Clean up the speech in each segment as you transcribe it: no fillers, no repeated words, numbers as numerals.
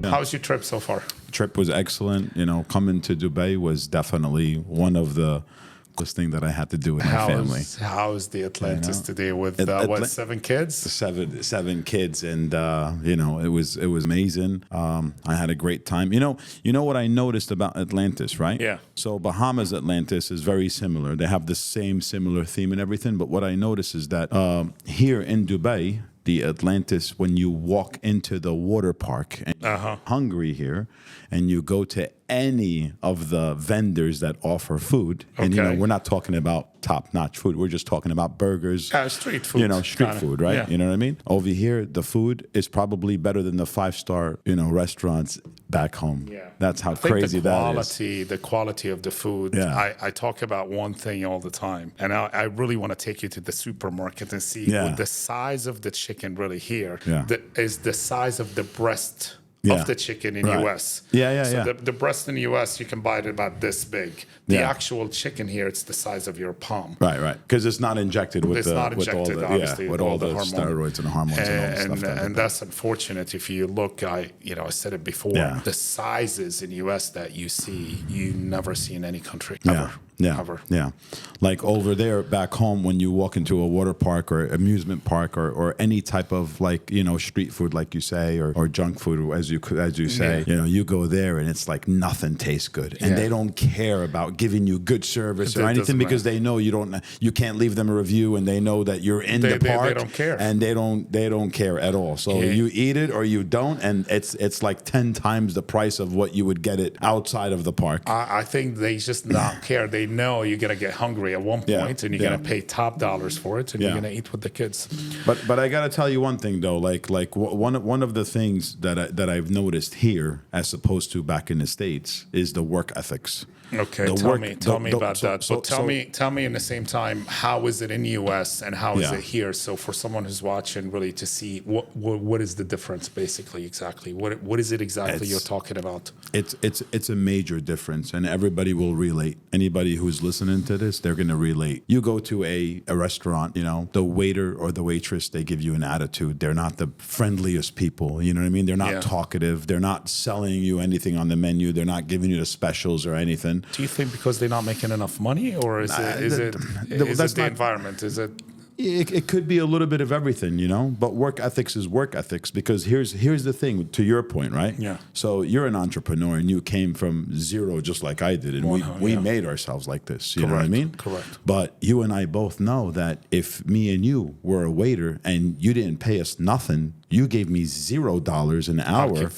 How's your trip so far? Trip was excellent. Coming to Dubai was definitely one of the coolest thing that I had to do with my family. How's the Atlantis today with 7 kids? Seven kids, and it was amazing. I had a great time. You know what I noticed about Atlantis, right? Yeah. So Bahamas Atlantis is very similar. They have the similar theme and everything. But what I noticed is that here in Dubai, the Atlantis, when you walk into the water park and you're hungry here, and you go to any of the vendors that offer food, and we're not talking about top-notch food. We're just talking about burgers, street food, street food, right? Yeah. You know what I mean? Over here, the food is probably better than the 5-star, restaurants back home. Yeah, that's how crazy that is. The quality of the food. Yeah. I talk about one thing all the time, and I really want to take you to the supermarket and see what the size of the chicken really here is the size of the breast of the chicken in US. So the breast in the US, you can buy it about this big. The actual chicken here, it's the size of your palm. Right. Because it's not injected with all the steroids and hormones and all the stuff. And that's unfortunate. If you look, I said it before, the sizes in US that you see, you never see in any country ever. Yeah. Like over there back home, when you walk into a water park or amusement park or any type of street food, like you say, or junk food, as you say, you go there and it's like nothing tastes good, and they don't care about giving you good service or anything because they know you can't leave them a review, and they know that you're in the park. They don't care, and they don't care at all. So you eat it or you don't, and it's like 10 times the price of what you would get it outside of the park. I think they just not care. They know you're gonna get hungry at one point, and you're gonna pay top dollars for it, and you're gonna eat with the kids. But I gotta tell you one thing though, like one of the things that I've noticed here, as opposed to back in the States, is the work ethics. Okay, tell me about that. But tell me in the same time, how is it in the U.S. and how is it here? So for someone who's watching, really to see what is the difference, basically, exactly. What is it exactly you're talking about? It's a major difference, and everybody will relate. Anybody who's listening to this, they're going to relate. You go to a restaurant, the waiter or the waitress, they give you an attitude. They're not the friendliest people. You know what I mean? They're not talkative. They're not selling you anything on the menu. They're not giving you the specials or anything. Do you think because they're not making enough money, or is it the environment? Is it? It could be a little bit of everything, but work ethics is work ethics, because here's the thing, to your point, right? Yeah. So you're an entrepreneur and you came from zero just like I did, and we made ourselves like this, you know what I mean? Correct. But you and I both know that if me and you were a waiter and you didn't pay us nothing, you gave me $0 an hour,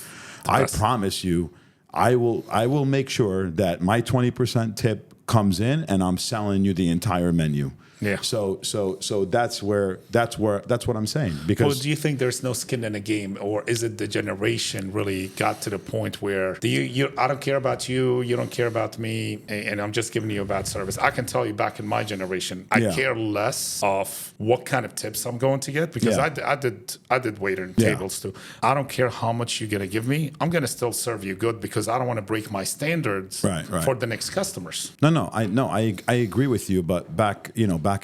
I promise you, I will make sure that my 20% tip comes in and I'm selling you the entire menu. Yeah. So that's what I'm saying. Because do you think there's no skin in the game, or is it the generation really got to the point where I don't care about you, you don't care about me, and I'm just giving you a bad service? I can tell you, back in my generation, I care less of what kind of tips I'm going to get, because I did waiter and tables too. I don't care how much you're gonna give me. I'm gonna still serve you good, because I don't want to break my standards for the next customers. I agree with you, but back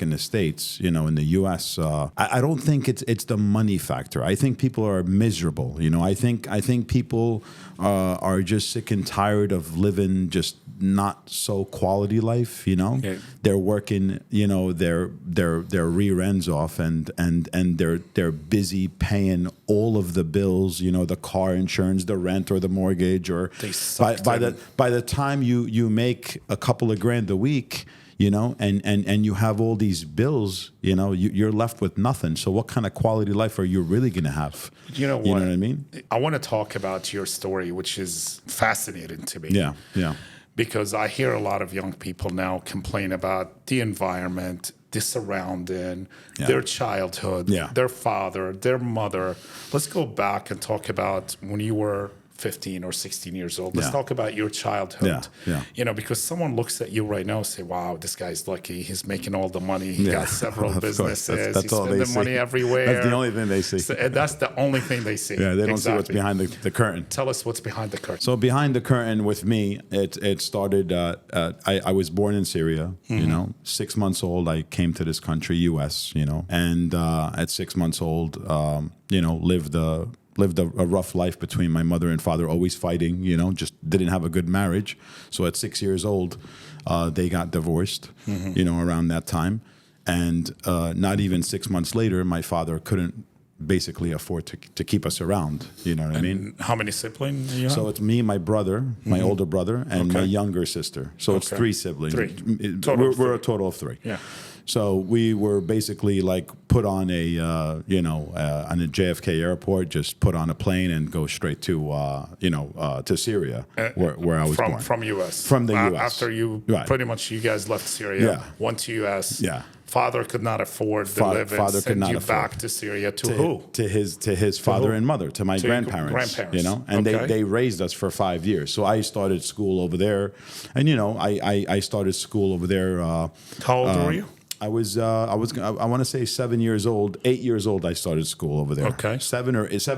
in the States, in the U.S., I don't think it's the money factor. I think people are miserable. I think people are just sick and tired of living just not so quality life. They're working, their rear ends off, and they're busy paying all of the bills. The car insurance, the rent, or the mortgage, or by the time you make a couple of grand a week, and you have all these bills, you're left with nothing. So what kind of quality life are you really going to have? You know what I mean? I want to talk about your story, which is fascinating to me. Yeah. Because I hear a lot of young people now complain about the environment, the surrounding, their childhood, their father, their mother. Let's go back and talk about when you were 15 or 16 years old. Let's talk about your childhood. Because someone looks at you right now and say, wow, this guy's lucky. He's making all the money. He got several businesses. He's spending money everywhere. That's the only thing they see. That's the only thing they see. Yeah, they don't see what's behind the curtain. Tell us what's behind the curtain. So behind the curtain with me, it started, I was born in Syria, 6 months old. I came to this country, U.S., and at 6 months old, lived lived a rough life between my mother and father, always fighting, just didn't have a good marriage. So at 6 years old, they got divorced, around that time. And not even 6 months later, my father couldn't basically afford to keep us around. You know what I mean? How many siblings do you have? So it's me, my brother, my older brother, and my younger sister. So it's 3 siblings. Three. We're a total of 3. Yeah. So we were basically like put on on a JFK airport, just put on a plane and go straight to Syria, where I was born. From U.S. From the U.S. After you, pretty much you guys left Syria, went to U.S. Yeah. Father could not afford to live and send you back to Syria to who? To his father and mother, to my grandparents. And they raised us for 5 years. So I started school over there, and I started school over there. How old were you? I want to say 7 years old. 8 years old, I started school over there. Okay. 7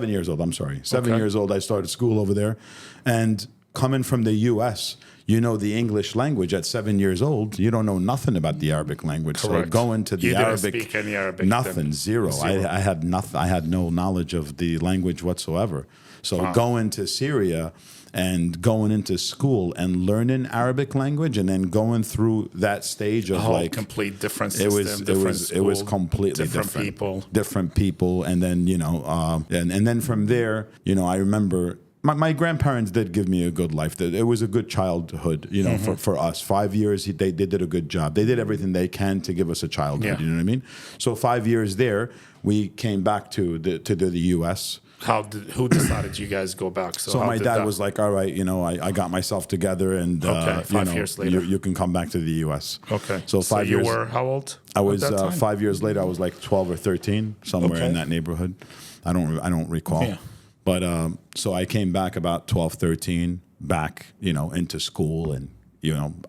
years old. I'm sorry. 7 years old, I started school over there, and coming from the U.S., the English language at 7 years old. You don't know nothing about the Arabic language. Correct. So going to the you Arabic, didn't speak any Arabic. Nothing, zero. I had nothing. I had no knowledge of the language whatsoever. So going to Syria and going into school and learning Arabic language, and then going through that stage of complete different system. It was completely different people, and then and then from there, I remember. My grandparents did give me a good life. It was a good childhood, for us. 5 years, they did a good job. They did everything they can to give us a childhood. You know what I mean? So 5 years there, we came back to the U.S. Who decided you guys go back? So my dad was like, all right, I got myself together, and 5 years later, you can come back to the U.S. Okay. So 5 years. You were how old? I was 5 years later. I was like 12 or 13, somewhere in that neighborhood. I don't recall. Yeah. But so I came back about 12, 13, back, into school, and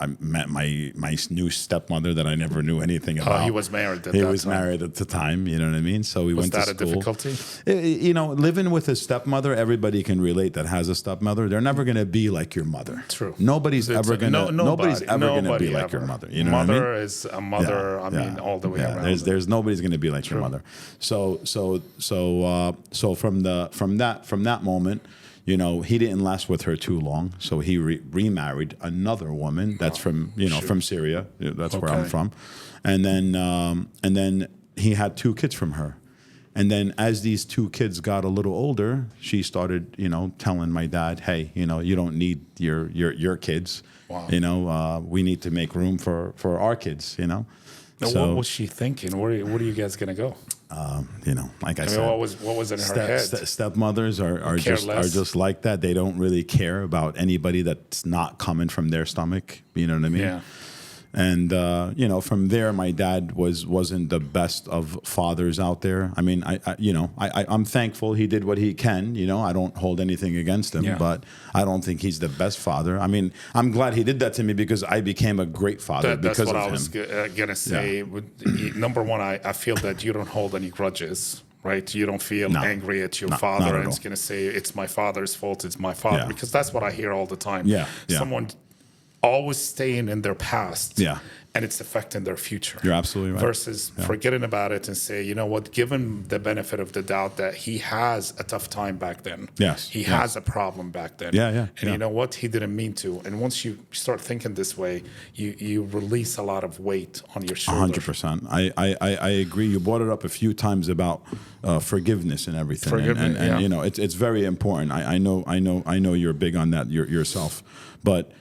I met my new stepmother that I never knew anything about. He was married at married at the time, you know what I mean? So we went to school. Was that a difficulty? Living with a stepmother, everybody can relate that has a stepmother. They're never going to be like your mother. True. Nobody's ever going to be like your mother. You know what I mean? Mother is a mother. Yeah, all the way around. There's nobody's going to be like your mother. So from that moment, he didn't last with her too long, so he remarried another woman that's from Syria. That's where I'm from, and then he had 2 kids from her, and then as these 2 kids got a little older, she started telling my dad, hey, you don't need your kids. Wow. We need to make room for our kids. Now, so, what was she thinking? Where are you guys gonna go? Like I said, what was in her head? Stepmothers are just like that. They don't really care about anybody that's not coming from their stomach. You know what I mean? Yeah. And from there, my dad wasn't the best of fathers out there. I mean, I'm thankful he did what he can. I don't hold anything against him, but I don't think he's the best father. I mean, I'm glad he did that to me because I became a great father because of him. That's what I was gonna say. Yeah. Number one, I feel that you don't hold any grudges. Right, you don't feel angry at your father, and it's gonna say it's my father's fault. It's my father, because that's what I hear all the time. Someone always staying in their past, and it's affecting their future. You're absolutely right. Versus forgetting about it and say, you know what, give him the benefit of the doubt that he has a tough time back then. He has a problem back then. And you know what, he didn't mean to. And once you start thinking this way, you release a lot of weight on your shoulders. 100%. I agree. You brought it up a few times about forgiveness and everything. And it's very important. I know you're big on that yourself, but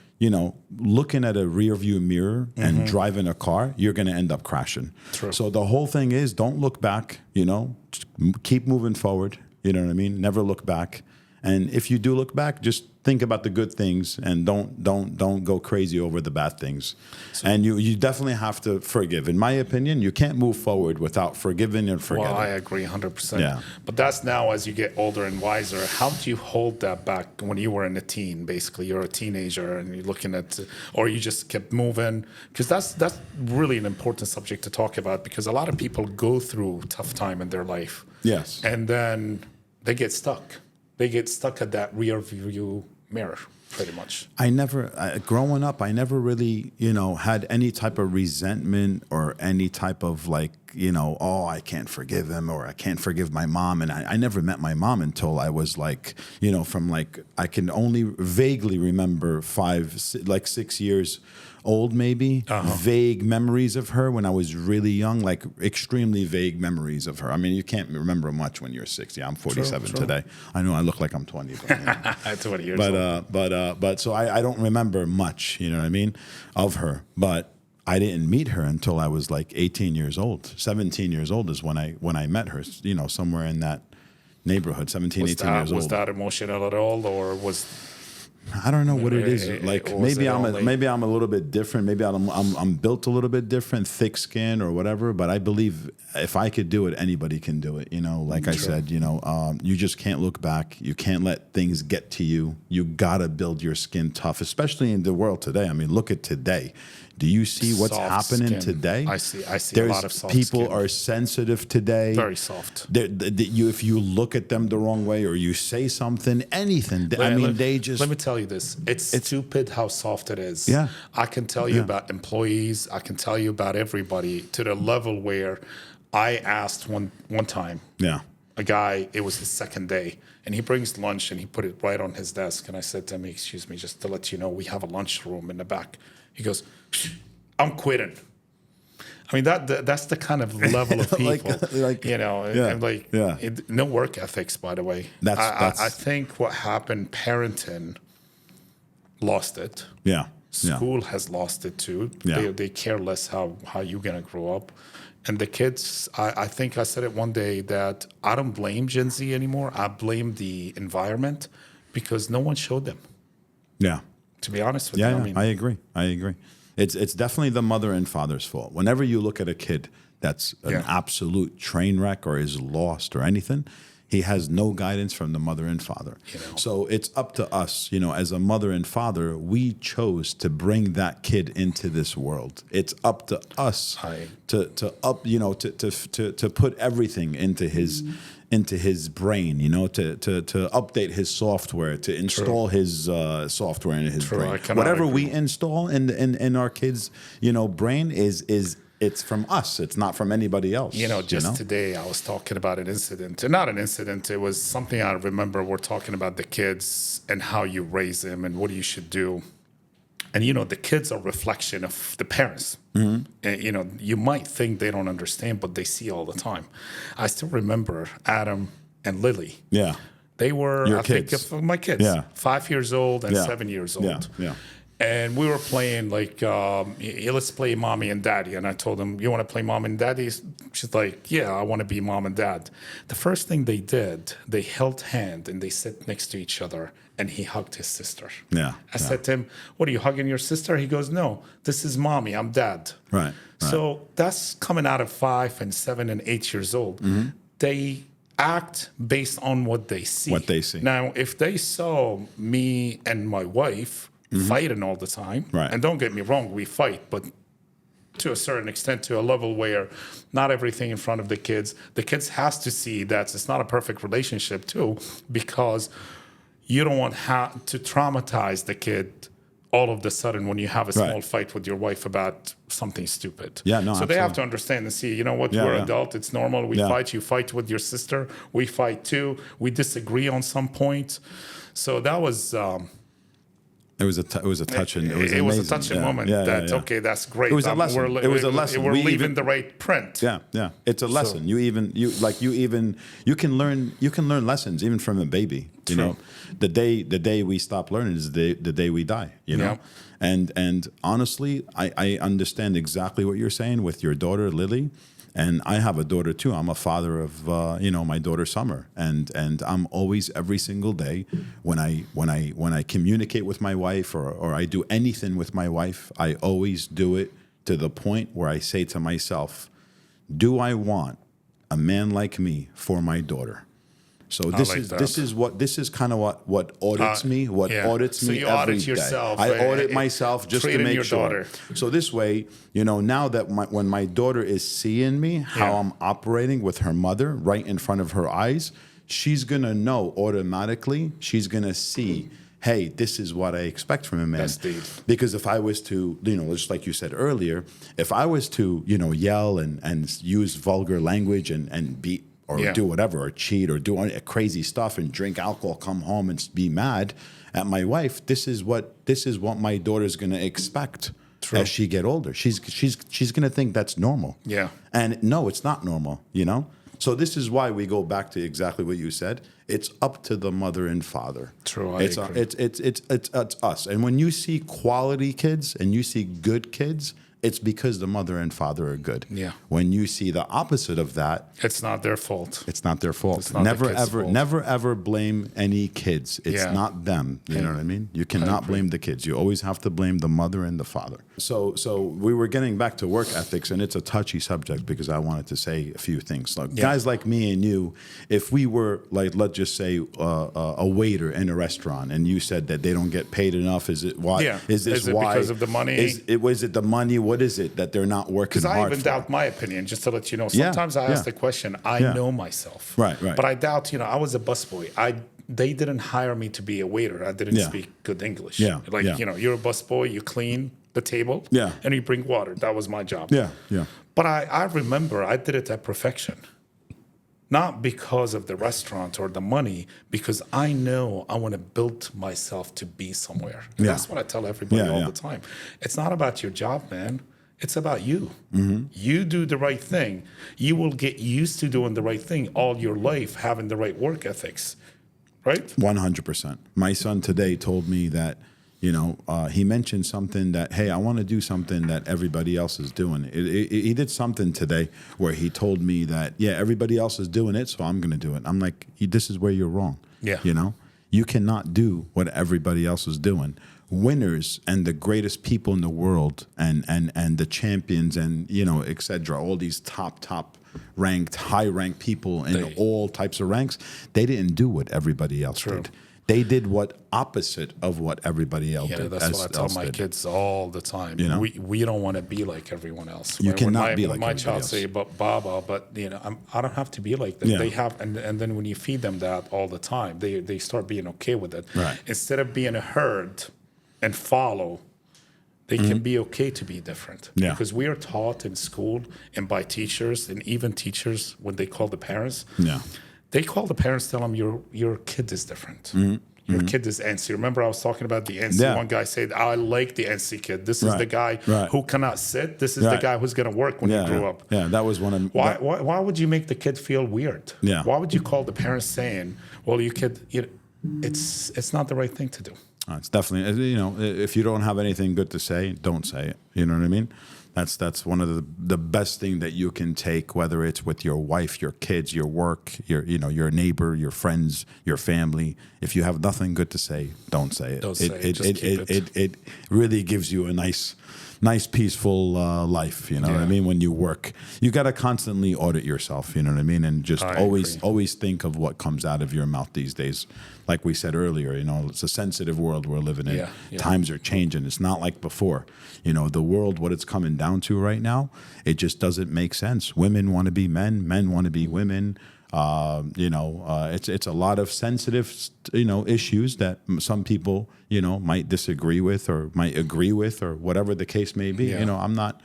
looking at a rear view mirror and driving a car, you're going to end up crashing. True. So the whole thing is don't look back, just keep moving forward. You know what I mean? Never look back. And if you do look back, just think about the good things and don't go crazy over the bad things. And you definitely have to forgive. In my opinion, you can't move forward without forgiving and forgetting. Well, I agree 100%. Yeah. But that's now as you get older and wiser. How do you hold that back when you were in a teen? Basically, you're a teenager and you're looking at, or you just kept moving? Because that's really an important subject to talk about, because a lot of people go through tough time in their life. Yes. And then they get stuck. They get stuck at that rear view mirror. pretty much. Growing up, I never really, had any type of resentment or any type of like, oh, I can't forgive him or I can't forgive my mom. And I never met my mom until I was like, from like, I can only vaguely remember 6 years old, maybe. Vague memories of her when I was really young, like extremely vague memories of her. I mean, you can't remember much when you're 60. I'm 47 today. I know I look like I'm 20. But, 20 years old. But so I don't remember much, you know what I mean, of her. But I didn't meet her until I was like 18 years old. 17 years old is when I met her, somewhere in that neighborhood, 18 years old. Was that emotional at all, or was... I don't know what it is. Like maybe I'm a little bit different. Maybe I'm built a little bit different, thick skin or whatever. But I believe if I could do it, anybody can do it. Like I said, you just can't look back. You can't let things get to you. You gotta build your skin tough, especially in the world today. I mean, look at today. Do you see what's happening today? I see a lot of soft people skin. Are sensitive today. Very soft. If you look at them the wrong way or you say something, anything, they just... Let me tell you this. It's stupid how soft it is. Yeah. I can tell you about employees. I can tell you about everybody to the level where I asked one time. Yeah. A guy, it was his second day, and he brings lunch and he put it right on his desk. And I said to him, excuse me, just to let you know, we have a lunchroom in the back. He goes, I'm quitting. I mean, that's the kind of level of people, no work ethics, by the way. I think what happened, parenting lost it. Yeah. School has lost it too. Yeah. They care less how you're going to grow up. And the kids, I think I said it one day that I don't blame Gen Z anymore. I blame the environment because no one showed them. Yeah. To be honest with you. I agree. It's definitely the mother and father's fault. Whenever you look at a kid that's an absolute train wreck or is lost or anything, he has no guidance from the mother and father. So it's up to us, as a mother and father, we chose to bring that kid into this world. It's up to us to put everything into his brain, to update his software, to install his software in his brain. Whatever we install in our kids, brain it's from us. It's not from anybody else. Today I was talking about an incident. Not an incident. It was something I remember. We're talking about the kids and how you raise them and what you should do. And, the kids are a reflection of the parents. Mm-hmm. And, you might think they don't understand, but they see all the time. I still remember Adam and Lily. Yeah. They were, Your kids. my kids. Yeah. 5 years old and 7 years old. Yeah. And we were playing let's play mommy and daddy. And I told them, you want to play mom and daddy? She's like, yeah, I want to be mom and dad. The first thing they did, they held hand and they sat next to each other and he hugged his sister. Yeah. I said to him, what, are you hugging your sister? He goes, no, this is mommy, I'm dad. Right. So that's coming out of 5 and 7 and 8 years old. Mm-hmm. They act based on what they see. Now, if they saw me and my wife fighting all the time. Right. And don't get me wrong, we fight, but to a certain extent, to a level where not everything in front of the kids has to see that it's not a perfect relationship too, because you don't want to traumatize the kid all of a sudden when you have a small fight with your wife about something stupid. Yeah, no, so absolutely. they have to understand and see, we're adult, it's normal, we fight, you fight with your sister, we fight too, we disagree on some point. So that was... It was a touching. It was a touching moment. Okay, that's great. It was a lesson. It was a lesson. We're leaving the right print. Yeah. It's a lesson. You can learn lessons even from a baby. The day we stop learning is the day we die. And honestly, I understand exactly what you're saying with your daughter Lily. And I have a daughter too. I'm a father of my daughter Summer, and I'm always every single day when I communicate with my wife or I do anything with my wife, I always do it to the point where I say to myself, do I want a man like me for my daughter? So this is kind of what audits me. Audits me every day. Yourself, I audit myself just to make sure. Daughter. So this way, now that when my daughter is seeing me, how I'm operating with her mother right in front of her eyes, she's gonna know automatically. She's gonna see hey, this is what I expect from a man. That's deep. Because if I was to, just like you said earlier, if I was to, yell and use vulgar language and beat or do whatever, or cheat or do crazy stuff and drink alcohol, come home and be mad at my wife, this is what my daughter's going to expect. True. As she get older. She's going to think that's normal. Yeah. And no, it's not normal, So this is why we go back to exactly what you said. It's up to the mother and father. True, I agree. It's us. And when you see quality kids and you see good kids, it's because the mother and father are good. Yeah. When you see the opposite of that, it's not their fault. It's not their fault. It's not Never ever blame any kids. It's not them. You know what I mean? You cannot blame the kids. You always have to blame the mother and the father. So we were getting back to work ethics, and it's a touchy subject because I wanted to say a few things. Like guys like me and you, if we were like, let's just say a waiter in a restaurant, and you said that they don't get paid enough, is it why? Yeah. Is this it why? Because of the money? Was it the money? What is it that they're not working hard for? Because I even doubt my opinion, just to let you know. Sometimes I ask the question, I know myself. Right. But I doubt, I was a busboy. They didn't hire me to be a waiter. I didn't speak good English. You're a busboy, you clean the table, and you bring water. That was my job. But I remember I did it at perfection. Not because of the restaurant or the money, because I know I want to build myself to be somewhere. And that's what I tell everybody all the time. It's not about your job, man. It's about you. Mm-hmm. You do the right thing. You will get used to doing the right thing all your life, having the right work ethics, right? 100%. My son today told me that, he mentioned something that, hey, I want to do something that everybody else is doing. He did something today where he told me that, everybody else is doing it, so I'm going to do it. I'm like, this is where you're wrong. Yeah. You cannot do what everybody else is doing. Winners and the greatest people in the world and the champions and, et cetera, all these top ranked, high ranked people in all types of ranks, they didn't do what everybody else did. They did what opposite of what everybody else did. Yeah, that's what I tell my kids all the time. We don't want to be like everyone else. You cannot be like my child say, but Baba, but I don't have to be like them. Yeah. They have, and then when you feed them that all the time, they start being okay with it. Right. Instead of being a herd and follow, they can be okay to be different. Yeah. Because we are taught in school and by teachers, and even teachers when they call the parents. Yeah. They call the parents, tell them your kid is different. Mm-hmm. Your kid is NC. Remember I was talking about the NC? Yeah. One guy said, I like the NC kid. This is the guy who cannot sit. This is the guy who's going to work when he grew up. Yeah, that was one of... Why would you make the kid feel weird? Yeah. Why would you call the parents saying, well, your kid... It's not the right thing to do. It's definitely, if you don't have anything good to say, don't say it. You know what I mean? That's one of the best thing that you can take, whether it's with your wife, your kids, your work, your neighbor, your friends, your family. If you have nothing good to say, don't say it. Don't say it. Just keep it. It really gives you a nice peaceful life. You know what I mean? When you work, you got to constantly audit yourself. You know what I mean? And just always think of what comes out of your mouth these days. Like we said earlier, it's a sensitive world we're living in. Times are changing. It's not like before. The world, what it's coming down to right now, it just doesn't make sense. Women want to be men. Men want to be women. It's a lot of sensitive, issues that some people, might disagree with or might agree with or whatever the case may be. Yeah. I'm not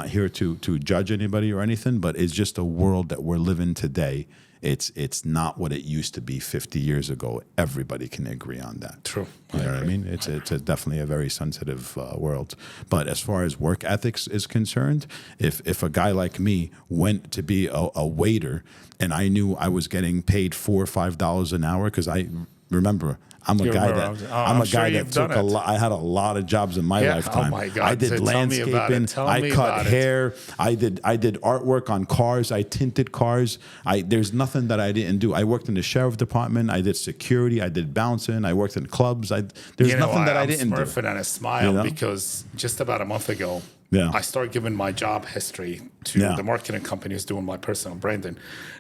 here to judge anybody or anything, but it's just a world that we're living today. It's not what it used to be 50 years ago. Everybody can agree on that. True. You know what I mean? It's definitely a very sensitive world. But as far as work ethics is concerned, if a guy like me went to be a waiter and I knew I was getting paid $4 or $5 an hour, because I remember I'm a guy that took a lot. I had a lot of jobs in my lifetime. Oh my God. I did landscaping. I cut hair. I did artwork on cars. I tinted cars. There's nothing that I didn't do. I worked in the sheriff department. I did security. I did bouncing. I worked in clubs. There's nothing that I didn't do. I'm smurfing and a smile because just about a month ago, I started giving my job history to the marketing company who's doing my personal branding.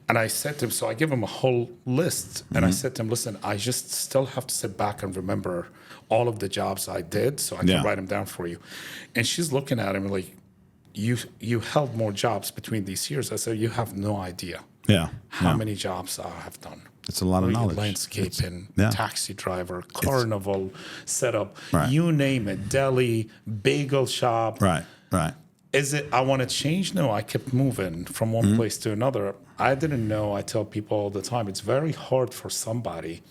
And I said to him, so I give him a whole list. And I said to him, listen, I just still have to sit back and remember all of the jobs I did so I can write them down for you. And she's looking at him like, you held more jobs between these years. I said, you have no idea how many jobs I have done. It's a lot of knowledge. Landscaping, Yeah. taxi driver, carnival setup, Right. you name it, deli, bagel shop. Right. Right. Is it I want to change? No, I kept moving from one Mm-hmm. place to another. I didn't know. I tell people all the time, it's very hard for somebody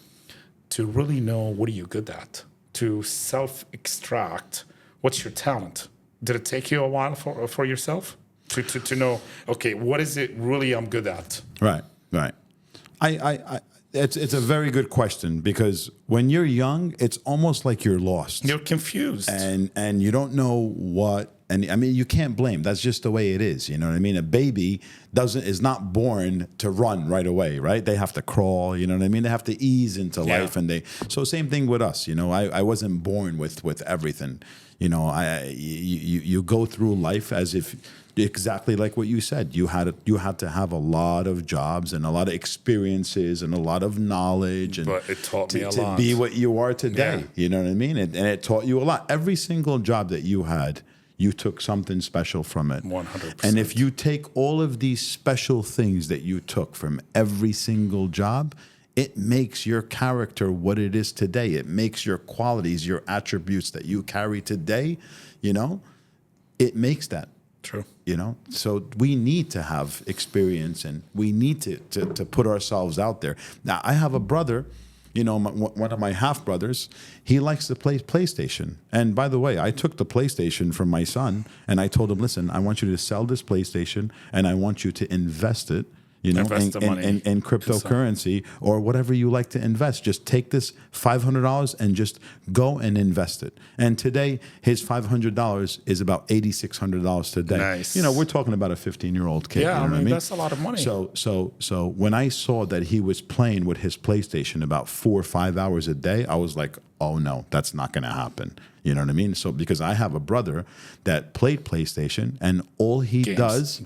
to really know what are you good at, to self-extract what's your talent. Did it take you a while for yourself to know, okay, what is it really I'm good at? Right. Right. It's a very good question, because when you're young, it's almost like you're lost. You're confused. And you don't know what, and I mean, you can't blame. That's just the way it is. You know what I mean? A baby is not born to run right away, right? They have to crawl. You know what I mean? They have to ease into life, and so same thing with us. You know, I wasn't born with everything. You know, you go through life as if, exactly like what you said, you had to have a lot of jobs and a lot of experiences and a lot of knowledge, and but it taught me a lot to be what you are today. Yeah. You know what I mean? And it taught you a lot. Every single job that you had, you took something special from it. 100%. And if you take all of these special things that you took from every single job, it makes your character what it is today. It makes your qualities, your attributes that you carry today, you know, it makes that. True. You know, so we need to have experience, and we need to put ourselves out there. Now, I have a brother, you know, one of my half brothers. He likes to play PlayStation. And by the way, I took the PlayStation from my son, and I told him, listen, I want you to sell this PlayStation, and I want you to invest it. You know, Invest the money. in cryptocurrency or whatever you like to invest. Just take this $500 and just go and invest it. And today, his $500 is about $8,600 today. Nice. You know, we're talking about a 15-year-old kid. Yeah, you know what I mean, that's a lot of money. So when I saw that he was playing with his PlayStation about 4 or 5 hours a day, I was like, oh no, that's not going to happen. You know what I mean? So because I have a brother that played PlayStation, and all he does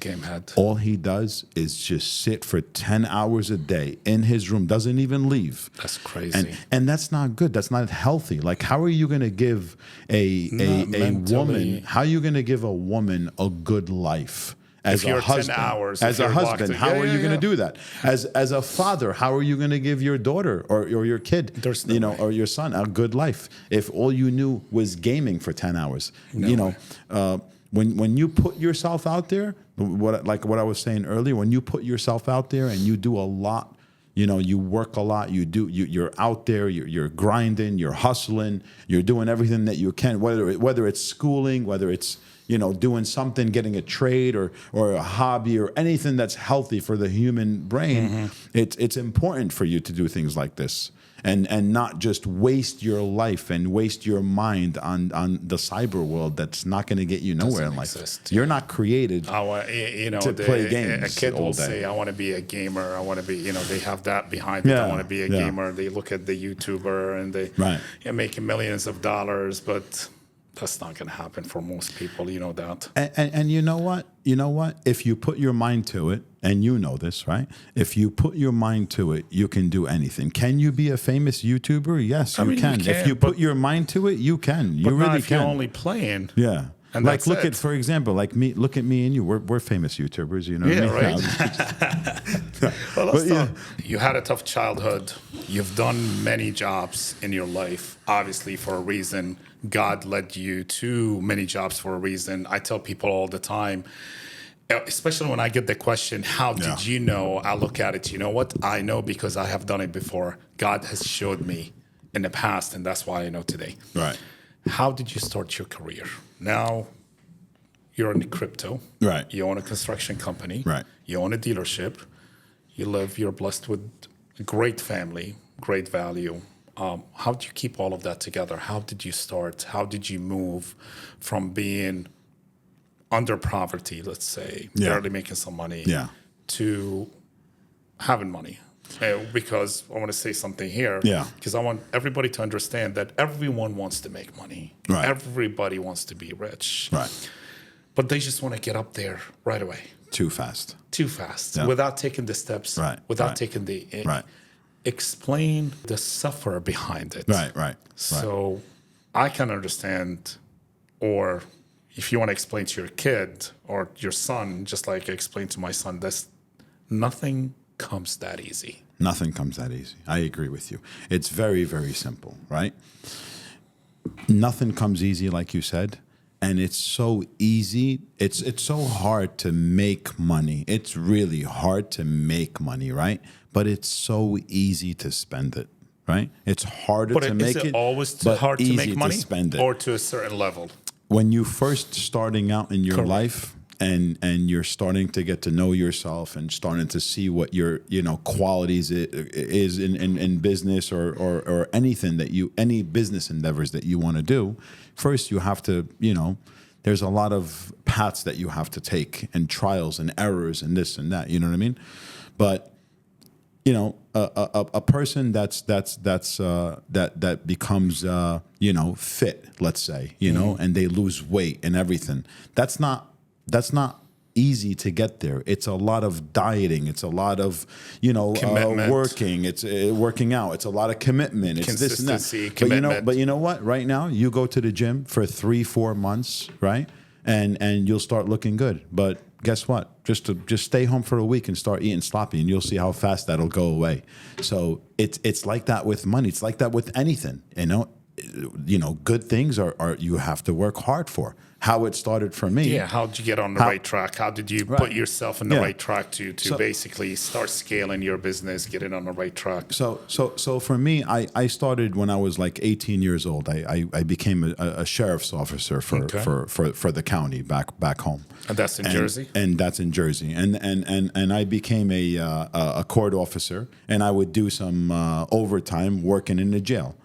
is just sit for 10 hours a day in his room, doesn't even leave. That's crazy. And that's not good. That's not healthy. Like, how are you going to give a woman, how are you going to give a woman a good life? As if you're a husband, 10 hours, as a husband, how are you going to do that? As a father, how are you going to give your daughter or your kid, There's no way. or your son a good life if all you knew was gaming for 10 hours? When you put yourself out there, what I was saying earlier, when you put yourself out there and you do a lot, you know, you work a lot, you're out there, you're grinding, you're hustling, you're doing everything that you can, whether it's schooling, whether it's, you know, doing something, getting a trade or a hobby or anything that's healthy for the human brain. Mm-hmm. It's important for you to do things like this and not just waste your life and waste your mind on the cyber world that's not going to get you nowhere in life. You're not created to play games. A kid will all day. say, I want to be a gamer. I want to be, you know, they have that behind it. I want to be a gamer. They look at the YouTuber and they're making millions of dollars, but that's not going to happen for most people, you know that. And you know what? If you put your mind to it, and you know this, right? If you put your mind to it, you can do anything. Can you be a famous YouTuber? Yes, you can. If you put your mind to it, you can. You really if can. you're only playing. Yeah. And like look at, for example, like me. Look at me and you. We're famous YouTubers, you know. Yeah, what I mean? right. Well, let's talk. You had a tough childhood. You've done many jobs in your life, obviously for a reason. God led you to many jobs for a reason. I tell people all the time, especially when I get the question, how did you know? I look at it, you know what? I know because I have done it before. God has showed me in the past, and that's why I know today. Right. How did you start your career? Now you're in crypto. Right. You own a construction company. Right. You own a dealership. You're blessed with a great family, great value. How did you keep all of that together? How did you start? How did you move from being under poverty, let's say, barely making some money, to having money? Because I want to say something here. Because I want everybody to understand that everyone wants to make money. Right. Everybody wants to be rich. Right. But they just want to get up there right away. Too fast. Without taking the steps. Right. Without taking the... Explain the suffer behind it. Right. So I can understand, or if you want to explain to your kid or your son, just like I explained to my son, there's nothing comes that easy. Nothing comes that easy. I agree with you. It's very, very simple, right? Nothing comes easy, like you said. And it's so easy. It's so hard to make money. It's really hard to make money, right? But it's so easy to spend it, right? It's harder But to make it. is it always but hard to easy make money, spend it. or to a certain level? When you first starting out in your Correct. life, and you're starting to get to know yourself and starting to see what your qualities is in business or anything that any business endeavors that you want to do, first you have to there's a lot of paths that you have to take and trials and errors and this and that, you know what I mean? But a person that becomes fit, let's say, and they lose weight and everything, that's not easy to get there. It's a lot of dieting. It's a lot of working. It's working out. It's a lot of commitment. It's this and Consistency, that. commitment. But you know what? Right now, you go to the gym for 3-4 months, right? And you'll start looking good. But guess what? Just stay home for a week and start eating sloppy, and you'll see how fast that'll go away. So it's like that with money. It's like that with anything. Good things are you have to work hard for. How it started for me. Yeah, how did you get on the right track? How did you put yourself in the right track to basically start scaling your business, get it on the right track? So for me, I started when I was like 18 years old. I became a sheriff's officer for the county back home. And that's in Jersey? And that's in Jersey. And I became a court officer, and I would do some overtime working in the jail.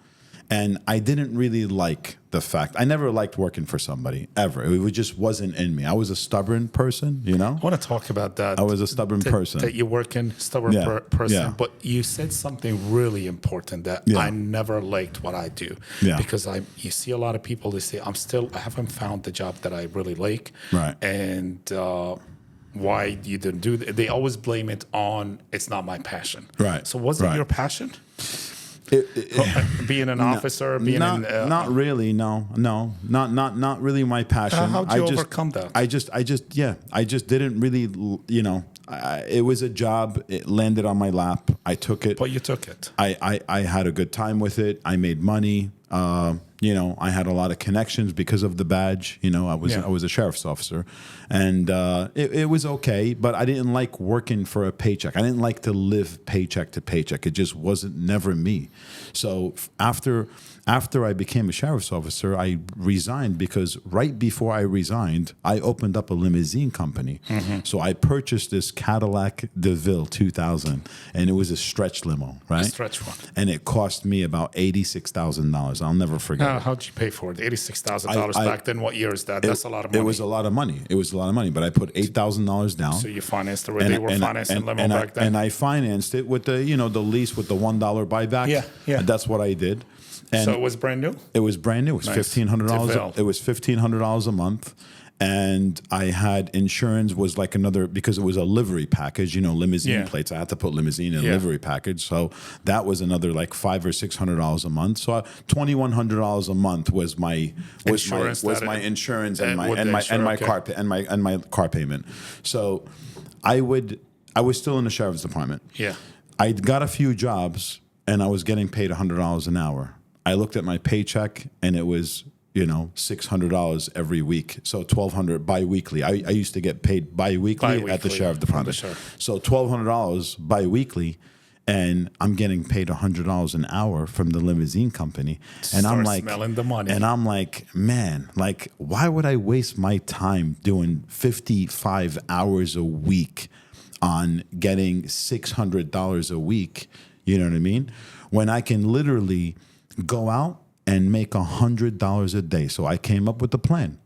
And I didn't really like the fact. I never liked working for somebody, ever. It just wasn't in me. I was a stubborn person, I want to talk about that. I was a stubborn person. That you're working, stubborn person. Yeah. But you said something really important that I never liked what I do. Yeah. Because you see a lot of people, they say, I haven't found the job that I really like. Right. And why you didn't do that? They always blame it on, it's not my passion. Right. So was it your passion? Being an officer, not really, no, not really my passion. How did you overcome that? I just didn't really, it was a job. It landed on my lap. I took it. But you took it. I had a good time with it. I made money. I had a lot of connections because of the badge. I was a sheriff's officer, and it was okay. But I didn't like working for a paycheck. I didn't like to live paycheck to paycheck. It just wasn't never me. So after I became a sheriff's officer, I resigned because right before I resigned, I opened up a limousine company. Mm-hmm. So I purchased this Cadillac DeVille 2000, and it was a stretch limo, right? A stretch one. And it cost me about $86,000. I'll never forget. How did you pay for it? $86,000 back then. What year is that? That's a lot of money. It was a lot of money. But I put $8,000 down. So you financed it where they were financing limo back then. And I financed it with the lease with the $1 buyback. Yeah. And that's what I did. And so it was brand new? It was brand new. It was $1,500. It was $1,500 a month. And I had insurance was like another, because it was a livery package, limousine plates. I had to put limousine in a livery package. So that was another like $500 or $600 a month. So $2,100 a month was my insurance and my car payment. So I was still in the sheriff's department. Yeah. I got a few jobs and I was getting paid $100 an hour. I looked at my paycheck and it was $600 every week, so $1,200 biweekly. I used to get paid biweekly at the sheriff's department. So $1,200 biweekly, and I'm getting paid $100 an hour from the limousine company. And I'm like, smelling the money. And I'm like, man, like, why would I waste my time doing 55 hours a week on getting $600 a week? You know what I mean? When I can literally go out and make $100 a day. So I came up with a plan.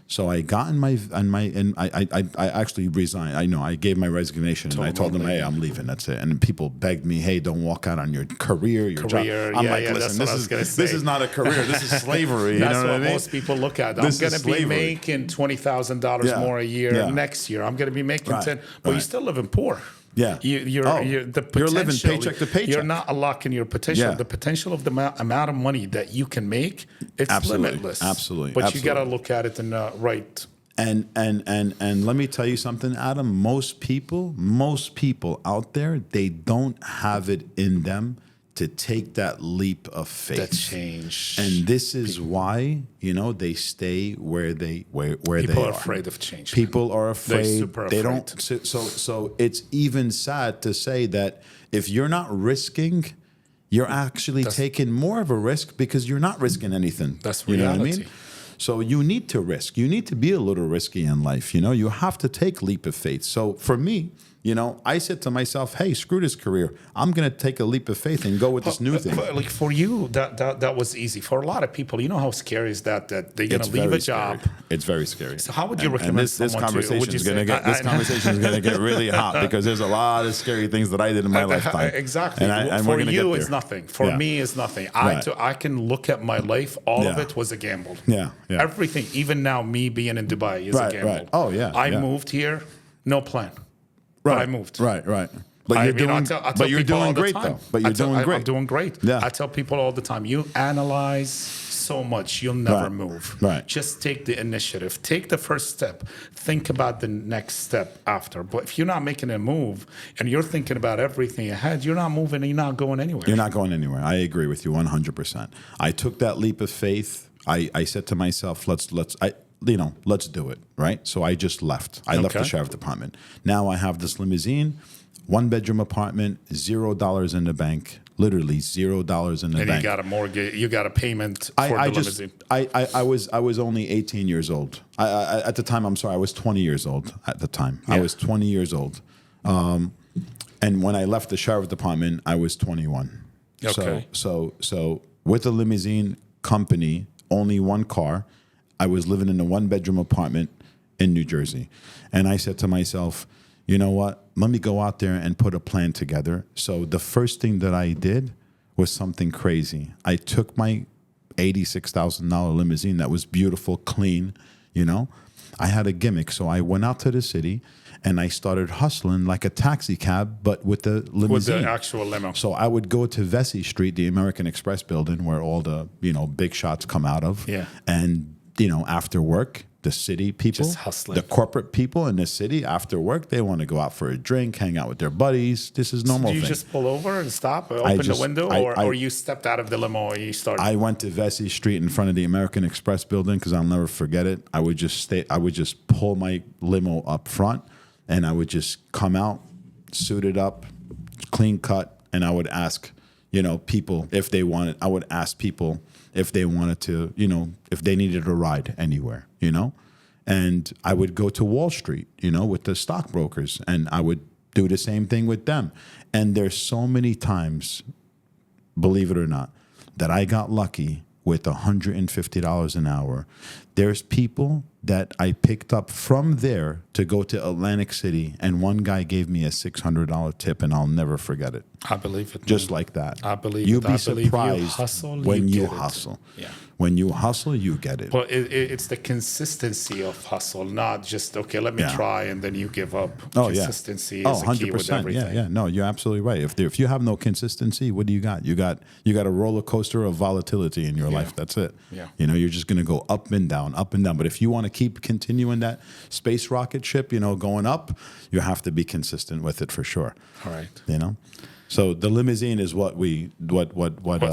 So I got I actually resigned. I gave my resignation and I told them, hey, I'm leaving. That's it. And people begged me, hey, don't walk out on your career, your job. I'm like, listen, this is not a career. This is slavery. That's what most people look at. I'm going to be making $20,000 more a year next year. I'm going to be making 10, but you still living poor. Yeah, you're living paycheck to paycheck. You're not unlocking your potential. Yeah. The potential of the amount of money that you can make, it's limitless. Absolutely. But you got to look at it in the right And let me tell you something, Adam. Most people out there, they don't have it in them to take that leap of faith. That change. And this is why, they stay where they where they People are. are afraid of change. People are afraid. They're super They afraid. don't. So it's even sad to say that if you're not risking, you're actually taking more of a risk because you're not risking anything. That's You know what I reality. mean? So you need to risk. You need to be a little risky in life. You have to take leap of faith. So for me, I said to myself, hey, screw this career. I'm going to take a leap of faith and go with this new thing. Like for you, that was easy. For a lot of people, how scary is that they're going to leave very a job. scary. It's very scary. So how would you recommend and this someone to? Would conversation you is going to say- get this conversation is going to get really hot because there's a lot of scary things that I did in my lifetime. Exactly. And For we're gonna you, get it's there. nothing. For Yeah. me, it's nothing. Right. I can look at my life. All of Yeah. it was a gamble. Yeah, yeah. Everything, even now, me being in Dubai is Right, a gamble. right. Oh, yeah, I yeah. moved here, no plan. But I moved. Right, right. But I you're mean, doing, I tell but you're people all doing the great time. though. But you're doing great. I'm doing great. Yeah. I tell people all the time, you analyze so much, you'll never Right. move. Right. Just take the initiative. Take the first step. Think about the next step after. But if you're not making a move and you're thinking about everything ahead, you're not moving and you're not going anywhere. You're not going anywhere. I agree with you 100%. I took that leap of faith. I said to myself, let's do it, right? So I just left. I left the Okay. sheriff's department. Now I have this limousine, 1-bedroom apartment, $0 in the bank, literally $0 in the and bank. you got a mortgage, you got a payment for the limousine. I was only 18 years old. At the time, I'm sorry, I was 20 years old at the time. I Yeah. was 20 years old. And when I left the sheriff's department, I was 21. Okay. So with a limousine company, only one car, I was living in a 1-bedroom apartment in New Jersey. And I said to myself, you know what? Let me go out there and put a plan together. So the first thing that I did was something crazy. I took my $86,000 limousine that was beautiful, clean, I had a gimmick. So I went out to the city and I started hustling like a taxi cab, but with the limousine. With the actual limo. So I would go to Vesey Street, the American Express building where all the, big shots come out of. Yeah. And, after work, the city people, Just hustling. the corporate people in the city after work, they want to go out for a drink, hang out with their buddies. This is normal Do you thing. just pull over and stop, or open the just- window, I- or you stepped out of the limo and you started? I went to Vesey Street in front of the American Express building because I'll never forget it. I would just pull my limo up front and I would just come out, suited up, clean cut, and I would ask, people if they wanted. I would ask people if they wanted to, if they needed a ride anywhere, And I would go to Wall Street, with the stockbrokers, and I would do the same thing with them. And there's so many times, believe it or not, that I got lucky with $150 an hour. There's people that I picked up from there to go to Atlantic City, and one guy gave me a $600 tip, and I'll never forget it. I believe it. Just man. like that. I believe You'd it. be I believe you surprised hustle, when you you get it. hustle. Yeah. When you hustle, you get it. But it's the consistency of hustle, not just, okay, let me Yeah. try and then you give up. Oh, yeah. Consistency Oh, is the key with 100%. everything. Yeah. No, you're absolutely right. If you have no consistency, what do you got? You got a roller coaster of volatility in your life. That's it. Yeah. You're just going to go up and down, up and down. But if you want to keep continuing that space rocket ship, going up, you have to be consistent with it for sure. All right. So the limousine is what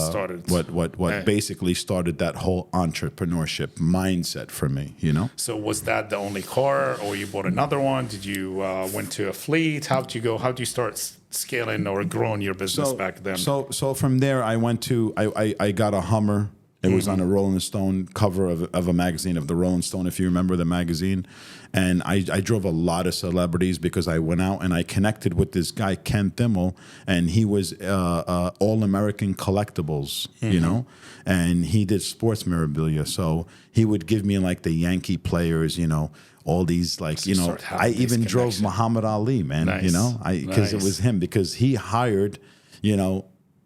started. What basically started that whole entrepreneurship mindset for me, So was that the only car, or you bought another one? Did you went to a fleet? How did you go? How did you start scaling or growing your business back then? So from there, I went to I got a Hummer. It was on a Rolling Stone cover of a magazine, of the Rolling Stone, if you remember the magazine. And I drove a lot of celebrities because I went out and I connected with this guy, Ken Thimmel, and he was All-American Collectibles, and he did sports memorabilia. So he would give me like the Yankee players, all these like, start having I these even drove connections. Muhammad Ali, man, Nice. because it was him, because he hired,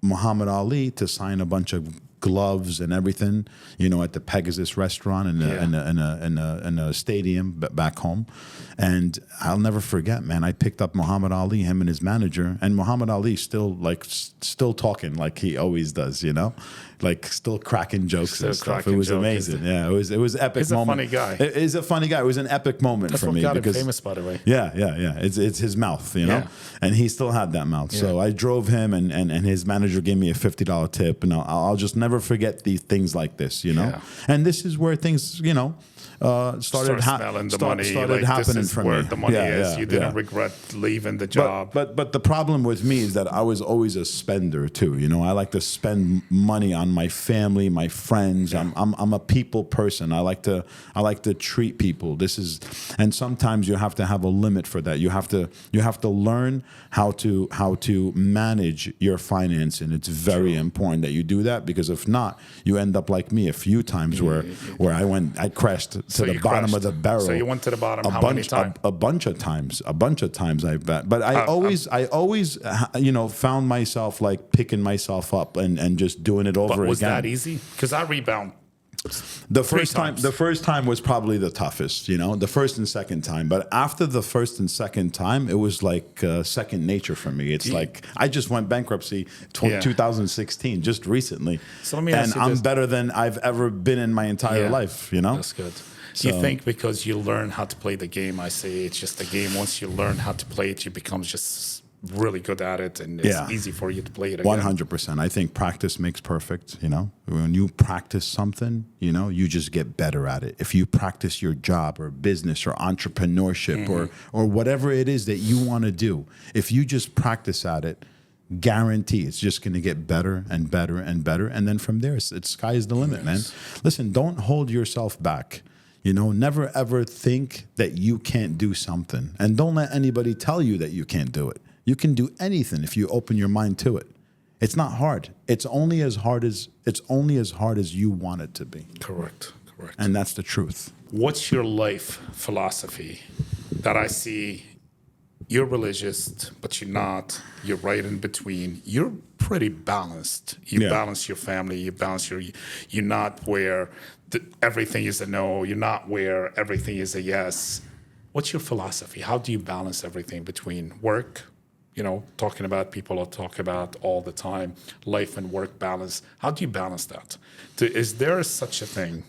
Muhammad Ali to sign a bunch of gloves and everything, at the Pegasus restaurant in a stadium back home. And I'll never forget, man, I picked up Muhammad Ali, him and his manager, and Muhammad Ali still talking like he always does, like still cracking jokes and stuff. It was amazing. Yeah, it was epic. He's moment. a funny guy. He's a funny guy. It was an epic moment That's for what me got him because famous, by the way. yeah. It's his mouth, Yeah. and he still had that mouth. So I drove him, and his manager gave me a $50 tip, and I'll just never forget these things like this, Yeah. And this is where things, started smelling the money. Started happening this is for where me. the money is. You didn't regret leaving the job. But the problem with me is that I was always a spender too. I like to spend money on my family, my friends. Yeah. I'm a people person. I like to treat people. And sometimes you have to have a limit for that. You have to learn how to manage your finance, and it's very important that you do that, because if not, you end up like me a few times where I crashed to the bottom of the barrel. So you went to the bottom how many times? A bunch of times I bet. But I always found myself like picking myself up and just doing it over again. But was that easy? Because I rebound. The first time was probably the toughest, the first and second time. But after the first and second time, it was like second nature for me. It's like I just went bankruptcy 2016, just recently. So let me ask you, I'm better than I've ever been in my entire life, That's good. Do you think because you learn how to play the game, I say it's just a game, once you learn how to play it, you become just really good at it, and it's easy for you to play it again? 100%. I think practice makes perfect, When you practice something, you just get better at it. If you practice your job or business or entrepreneurship or whatever it is that you want to do, if you just practice at it, guarantee it's just going to get better and better and better. And then from there, it's sky's the limit, man. Listen, don't hold yourself back. Never ever think that you can't do something, and don't let anybody tell you that you can't do it. You can do anything if you open your mind to it. It's not hard. It's only as hard as you want it to be. Correct. And that's the truth. What's your life philosophy? That I see, you're religious, but you're not. You're right in between. You're pretty balanced. You balance your family. You balance you're not where everything is a no. You're not where everything is a yes. What's your philosophy? How do you balance everything between work, talking about people I talk about all the time, life and work balance? How do you balance that? Is there such a thing,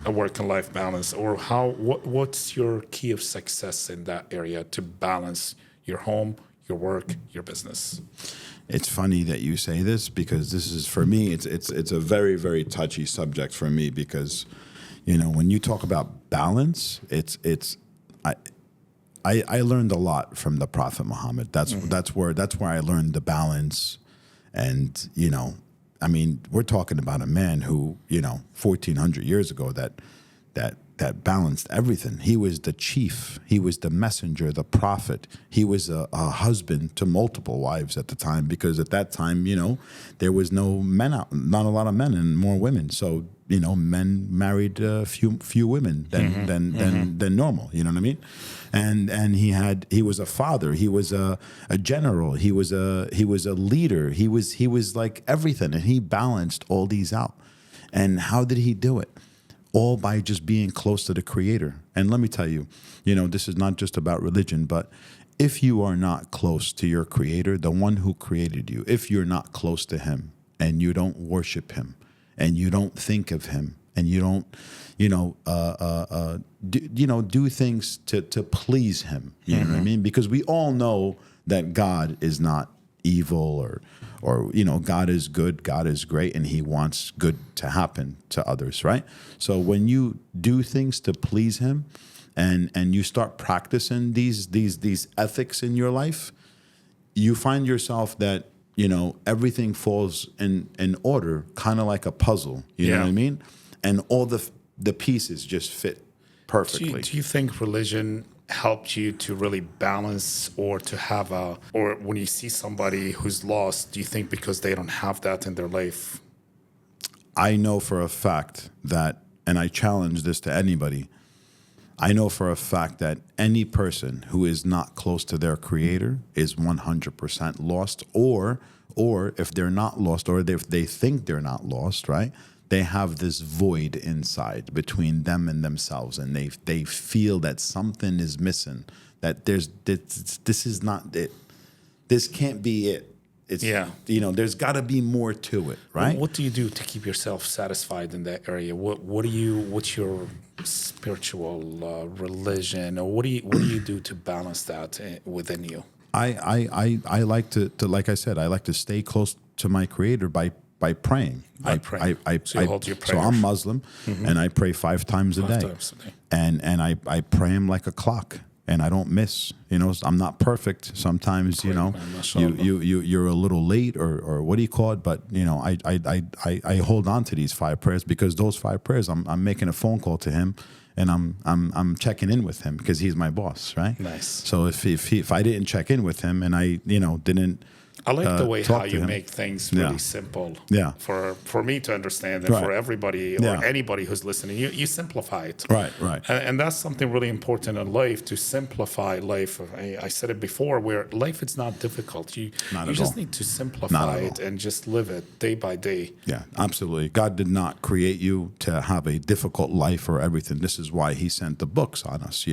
a work and life balance, or what's your key of success in that area to balance your home, your work, your business? It's funny that you say this, because this is, for me, it's a very, very touchy subject for me, because, when you talk about balance, I learned a lot from the Prophet Muhammad. That's where I learned the balance. And, we're talking about a man who, 1,400 years ago that balanced everything. He was the chief. He was the messenger, the prophet. He was a husband to multiple wives at the time, because at that time, there was not a lot of men and more women. So, men married few women than normal. You know what I mean? And he was a father. He was a general. He was a leader. He was like everything, and he balanced all these out. And how did he do it? All by just being close to the Creator. And let me tell you, this is not just about religion, but if you are not close to your Creator, the one who created you, if you're not close to Him and you don't worship Him and you don't think of Him and you don't, do things to please Him, you know what I mean? Because we all know that God is not evil or God is good, God is great, and He wants good to happen to others, right? So when you do things to please Him and you start practicing these ethics in your life, you find yourself that, everything falls in order, kind of like a puzzle, you know what I mean? And all the pieces just fit perfectly. Do you think religion helped you to really balance, or to have or when you see somebody who's lost, do you think because they don't have that in their life? I know for a fact that, and I challenge this to anybody, I know for a fact that any person who is not close to their Creator is 100% lost, or or if they're not lost, or if they think they're not lost, right? They have this void inside between them and themselves, and they feel that something is missing. That this is not it. This can't be it. It's there's got to be more to it, right? What do you do to keep yourself satisfied in that area? What's your spiritual religion, or what do you do to balance that within you? I like to like I said, I like to stay close to my Creator by praying. So you hold your so prayers. I'm Muslim, and I pray 5 times a day. 5 times a day. And I pray him like a clock, and I don't miss. I'm not perfect. Sometimes Great, man, mashallah. you're a little late, or what do you call it? But I hold on to these 5 prayers, because those 5 prayers, I'm making a phone call to him, and I'm checking in with him, because he's my boss, right? Nice. So if I didn't check in with him, and I didn't. I like the way how you him. make things really simple. Yeah. For me to understand, and for everybody or anybody who's listening, you simplify it. Right. And that's something really important in life, to simplify life. I said it before, where life is not difficult. You just need to simplify it and just live it day by day. Yeah, absolutely. God did not create you to have a difficult life or everything. This is why he sent the books on us,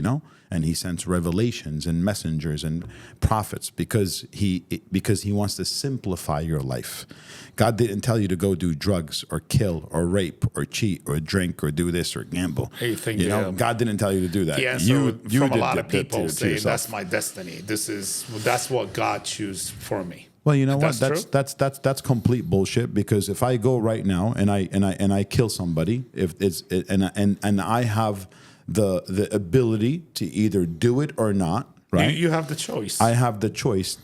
and he sends revelations and messengers and prophets, because he wants to simplify your life. God didn't tell you to go do drugs or kill or rape or cheat or drink or do this or gamble. Hey, God didn't tell you to do that. The answer from a lot of people say that's my destiny. That's what God chose for me. Well, you know what? That's complete bullshit. Because if I go right now and I kill somebody, and I have the ability to either do it or not, right? You have the choice. I have the choice.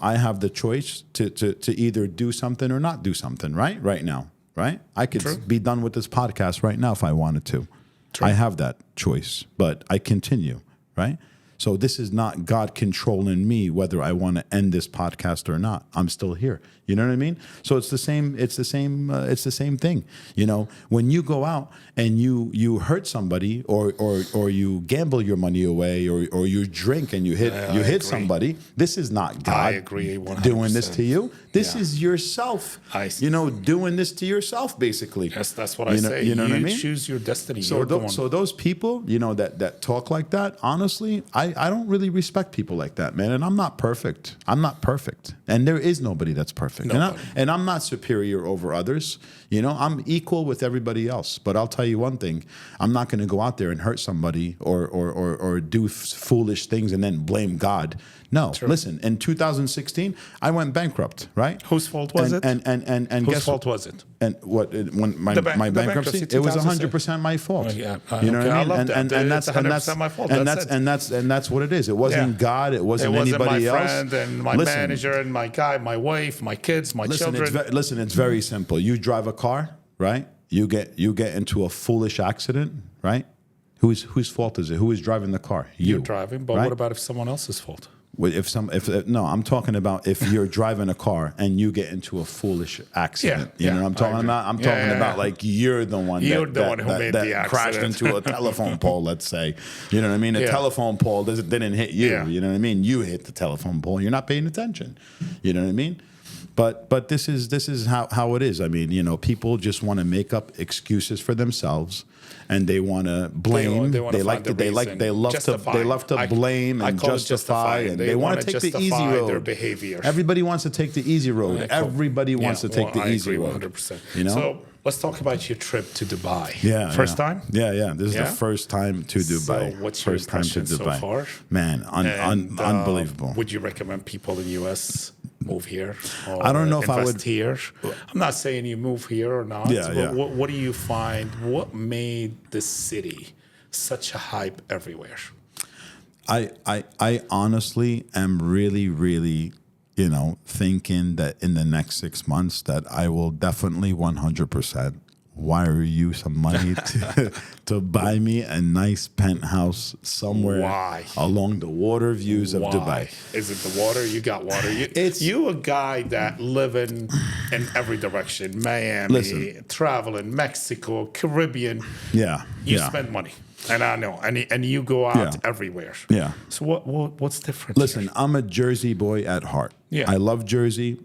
I have the choice to either do something or not do something. Right now, right? I could be done with this podcast right now if I wanted to. I have that choice, but I continue, right? So this is not God controlling me whether I want to end this podcast or not. I'm still here. You know what I mean? So it's the same. It's the same thing. When you go out and you hurt somebody, or you gamble your money away, or you drink and you hit somebody. This is not God. I agree 100%. Doing this to you. This is yourself. Doing this to yourself, basically. Yes, that's what I say. You know what I mean? Choose your destiny. So those people, that talk like that, honestly, I don't really respect people like that, man. And I'm not perfect. And there is nobody that's perfect. And I'm not superior over others. I'm equal with everybody else. But I'll tell you one thing: I'm not going to go out there and hurt somebody or do foolish things and then blame God. No, listen. In 2016, I went bankrupt. Right? Whose fault was it? And whose fault was it? And what when my bankruptcy? It was 100% my fault. You know what I mean? I love that. And that's 100% my fault. And that's what it is. It wasn't God. It wasn't anybody else. My friend and my manager and my guy, my wife, my kids, my children. It's very simple. You drive a car, right? You get into a foolish accident, right? Whose fault is it? Who is driving the car? You're driving, but right? what about if someone else's fault? No, I'm talking about if you're driving a car and you get into a foolish accident. You know what I'm talking about? I'm talking about like you're the one who made the accident. Crashed into a telephone pole, let's say. You know what I mean? A telephone pole didn't hit you. Yeah. You know what I mean? You hit the telephone pole. You're not paying attention. You know what I mean? But this is how it is. I mean, people just want to make up excuses for themselves, and they want to blame. They love to blame and justify, and they want to take the easy road. Their behavior. Everybody wants to take the easy road. Everybody wants to take the easy road. 100%. So let's talk about your trip to Dubai. Yeah, first time. Yeah. This is the first time to Dubai. So what's your impression so far? Man, unbelievable. Would you recommend people in the U.S. move here? I don't know if I would here. I'm not saying you move here or not. What do you find? What made this city such a hype everywhere? I honestly am really, really, thinking that in the next 6 months that I will definitely 100% wire you some money to buy me a nice penthouse somewhere along the water views of Dubai. Is it the water? You got water. You a guy that living in every direction. Miami, traveling, Mexico, Caribbean. You spend money. And I know, and you go out everywhere. Yeah. So what's different? Listen, I'm a Jersey boy at heart. Yeah. I love Jersey.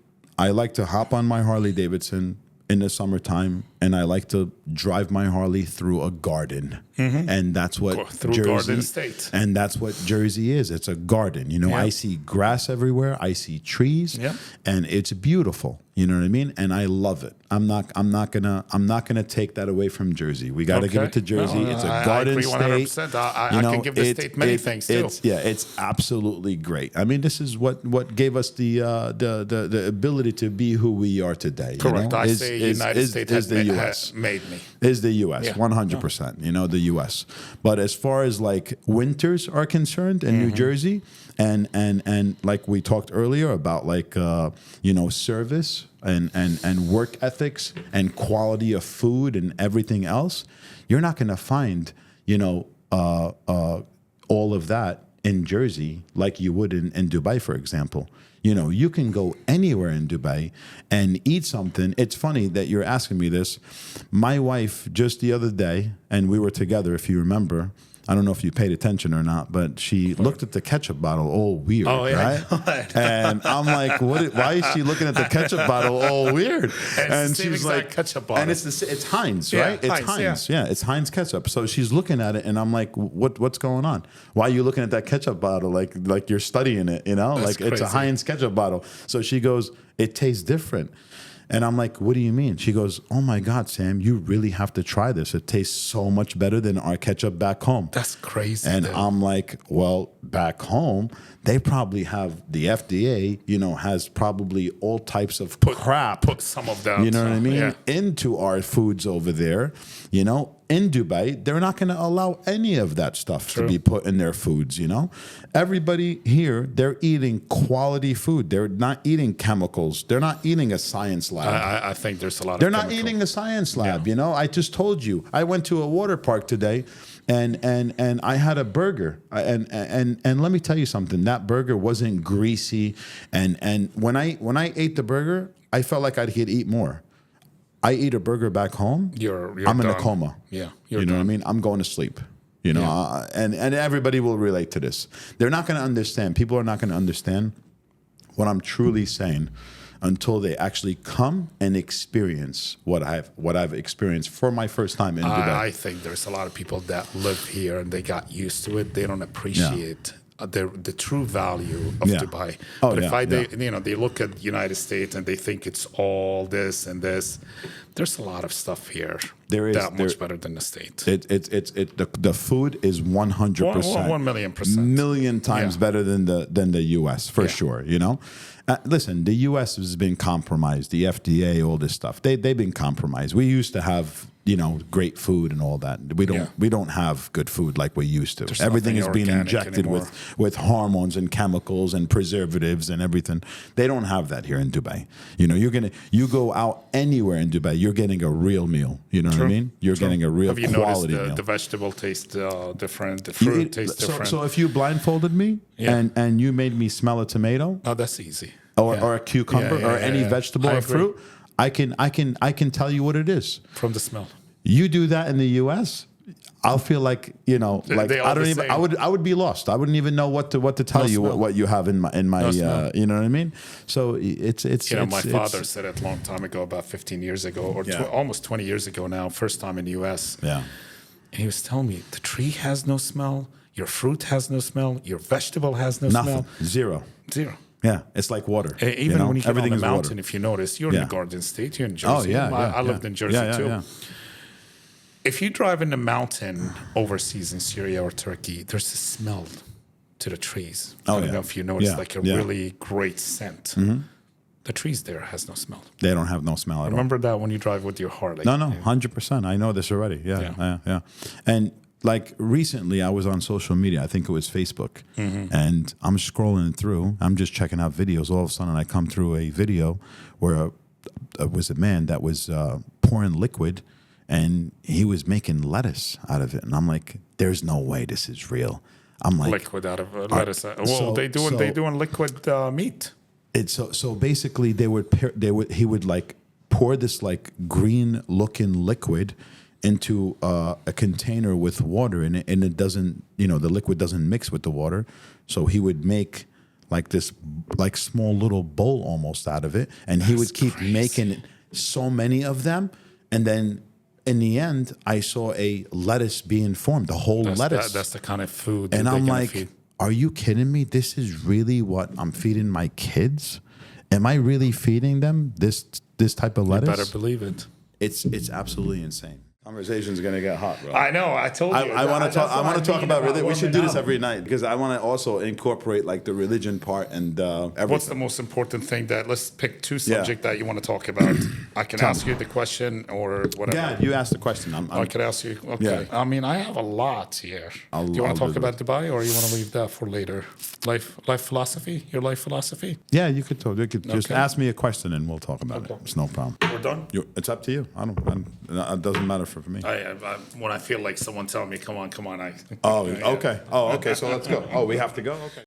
I like to hop on my Harley Davidson in the summertime, and I like to drive my Harley through a garden, and that's what Through Jersey, Garden State. and that's what Jersey is. It's a garden. You know, Yeah. I see grass everywhere. I see trees, Yeah. and it's beautiful. You know what I mean? And I love it. I'm not gonna take that away from Jersey. We got to give it to Jersey. No, it's a I garden agree 100%. state. I can give the state many things too. It's absolutely great. I mean, this is what gave us the ability to be who we are today. Correct. You know? I say United States has the made, U.S. made me. Is the U.S. Yeah. 100%? You know, the U.S. But as far as like winters are concerned in New Jersey, and like we talked earlier about like service and work ethics and quality of food and everything else, you're not going to find all of that in Jersey like you would in Dubai, for example. You know, you can go anywhere in Dubai and eat something. It's funny that you're asking me this. My wife, just the other day, and we were together, if you remember, I don't know if you paid attention or not, but she looked at the ketchup bottle all weird, right? And I'm like, why is she looking at the ketchup bottle all weird? And she's like, ketchup bottle. And it's Heinz, Yeah, right? It's Heinz. Yeah, it's Heinz ketchup. So she's looking at it, and I'm like, what's going on? Why are you looking at that ketchup bottle like you're studying it? You know, That's like it's a crazy. Heinz ketchup bottle. So she goes, it tastes different. And I'm like, what do you mean? She goes, oh my God, Sam, you really have to try this. It tastes so much better than our ketchup back home. That's crazy. And dude. I'm like, well, back home, they probably have the FDA, has probably all types of crap. Put some of that. You know what I mean? Yeah. Into our foods over there. In Dubai, they're not going to allow any of that stuff to be put in their foods, Everybody here, they're eating quality food. They're not eating chemicals. They're not eating a science lab. I think there's a lot They're of not chemical. eating a science lab, I just told you. I went to a water park today and I had a burger. And let me tell you something. That burger wasn't greasy, and when I ate the burger, I felt like I could eat more. I eat a burger back home, You're I'm in a done. coma. Yeah, You know what I mean? I'm going to sleep. And everybody will relate to this. They're not going to understand. People are not going to understand what I'm truly saying until they actually come and experience what I've experienced for my first time in Dubai. I think there's a lot of people that live here and they got used to it. They don't appreciate the true value of Dubai. Oh, But yeah, they look at the United States and they think it's all this and this. There's a lot of stuff here much better than the States. The food is 100%, 1 million%. million times better than the U.S. for sure. Listen, the U.S. has been compromised. The FDA, all this stuff, they've been compromised. We used to have great food and all that. We don't have good food like we used to. There's Everything is nothing being organic injected anymore. with hormones and chemicals and preservatives and everything. They don't have that here in Dubai. You go out anywhere in Dubai, you're getting a real meal. You know what I mean? You're getting a real Have you quality noticed meal. the vegetable tastes different, the fruit tastes different? So if you blindfolded me and you made me smell a tomato Oh, that's easy. or a cucumber or any vegetable I or agree. fruit, I can tell you what it is. From the smell. You do that in the U.S., I'll feel like they I all don't the even. same. I would be lost. I wouldn't even know what to tell you smell. what you have in my smell. you know what I mean. So it's My father said it a long time ago, about 15 years ago, or almost 20 years ago now. First time in the U.S. Yeah. And he was telling me the tree has no smell, your fruit has no smell, your vegetable has no Nothing. smell. Zero. Yeah, it's like water. Even when you get on the is mountain, water. if you notice, you're in the Garden State, you're in Jersey. Oh yeah, I lived in Jersey too. Yeah. If you drive in the mountain overseas in Syria or Turkey, there's a smell to the trees. I don't know if you notice, like a really great scent. The trees there has no smell. They don't have no smell at all. Remember that when you drive with your Harley. No, 100%. I know this already. Yeah. And like recently, I was on social media. I think it was Facebook, and I'm scrolling through. I'm just checking out videos. All of a sudden, I come through a video where it was a man that was pouring liquid, and he was making lettuce out of it. And I'm like, "There's no way this is real." I'm like, liquid out of lettuce. They do in liquid meat. It's so basically he would like pour this like green looking liquid into a container with water in it, and it doesn't, the liquid doesn't mix with the water. So he would make like this, like small little bowl almost out of it, and he would keep making so many of them, and then in the end, I saw a lettuce being formed, the whole lettuce. That's the kind of food. And that I'm they're gonna like, feed. are you kidding me? This is really what I'm feeding my kids? Am I really feeding them this type of lettuce? Better believe it. It's absolutely insane. Conversation's gonna get hot, bro. I know. I told you. I want to talk. I want to talk about religion. We should do this warming up. every night because I want to also incorporate like the religion part and everything. What's the most important thing that? Let's pick two subjects that you want to talk about. I can ask you the question or whatever. Yeah, you asked the question. I could ask you. Okay. Yeah. I mean, I have a lot here. Do you want to talk about Dubai, or you want to leave that for later? Life philosophy. Your life philosophy. Yeah, you could talk. You could just Okay. ask me a question and we'll talk about it. It's no problem. We're done. It's up to you. It doesn't matter for me. When I feel like someone telling me, come on, I. Oh, okay. Oh, okay. So let's go. Oh, we have to go. Okay.